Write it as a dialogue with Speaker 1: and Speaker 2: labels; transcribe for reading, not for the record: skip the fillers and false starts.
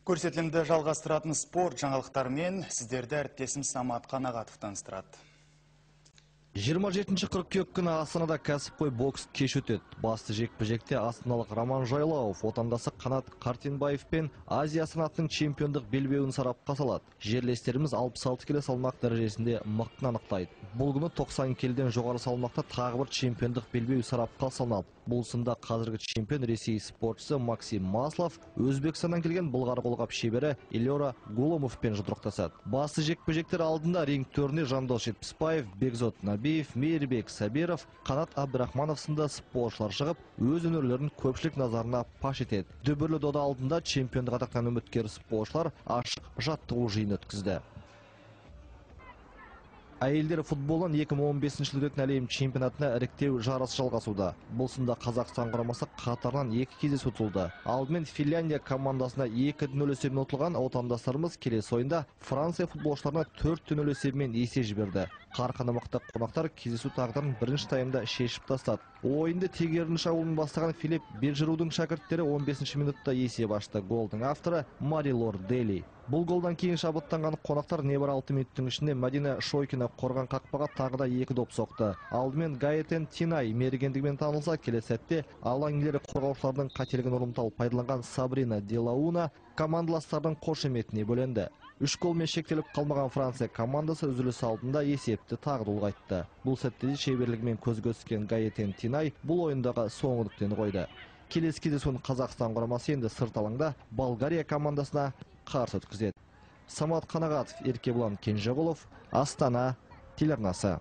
Speaker 1: Көрсетілімді жалғастыратын спорт жаңалықтарымен сіздерді әріптесім Самат Қанағатов таныстырады.
Speaker 2: 27 қыркүйек күні Астанада кәсіпқой бокс кеш өтеді. Басты жекпе-жекте астаналық Роман Жайлауов отандасы Қанат Қартенбаев пен Азия санатының чемпиондық белбеуін сарапқа салады. Жерлестеріміз 66 келі салмақ дәрежесінде мықтыны анықтайды. Бұл күні 90 келіден жоғары салмақта тағы бір чемпиондық белбеу сарапқа салынады. Бұл сында қазіргі чемпион Ресей спортшысы Максим Маслов Өзбекстаннан келген былғары қолғап шебері Эльора Голомовпен жұдырықтасады. Басты жекпе-жектер алдында ринг төріне Жандос Жетпісбаев, Бекзот Набиев, Мейірбек Сабиров, Қанат Абдрахманов сынды спортшылар шығып, өз өнерлерін көпшілік назарына паш етеді. Дүбірлі дода алдында чемпиондық атақтан үміткер спортшылар ашық жаттығу жиын өткізді. Әйелдер футболынан 2015 жылы өткен әлем чемпионатына іріктеу жарысы жалғасуда. Бұл сында Қазақстан құрамасы қатарынан 2 кездесу өтті. Алдымен Финляндия командасына 2-0 есебімен ұтылған отандастарымыз келесі ойында Франция футболшыларына 4-0 есебімен есе жіберді. Қарқыны мықты қонақтар кездесу тағдырын бірінші таймда шешіп тастады. Ойынды тегерін шабуылын бастаған Филипп Бержерудың шәкірттері 15 минутта есеп ашты. Голдың авторы Марилор Дели. Бұл голдан кейін шабыттанған қонақтар небір 6 минуттың ішінде Мадина Шойкина қорған қақпаға тағы да 2 доп соқты. Алдымен Гаэтен Тинай мергендігімен танылса, келесі сәтте алаң иелері қорғаушылардың қателігін ұрымтал пайдаланған Сабрина Делауна командаластардың қошеметіне бөленді. 3 голмен шектеліп қалмаған Франция командасы үзіліс алдында есепті тағы ұлғайтты. Бұл сәтте шеберлігімен көзге түскен Гаэтен Тинай бұл ойындағы соңғы нүктені қойды. Келесі кездесуін Қазақстан құрамасы енді сырт алаңда Болгария командасына қарсы өткізеді. Самат Қанағатов, Еркебұлан Кенжеғұлов, Астана телеарнасы.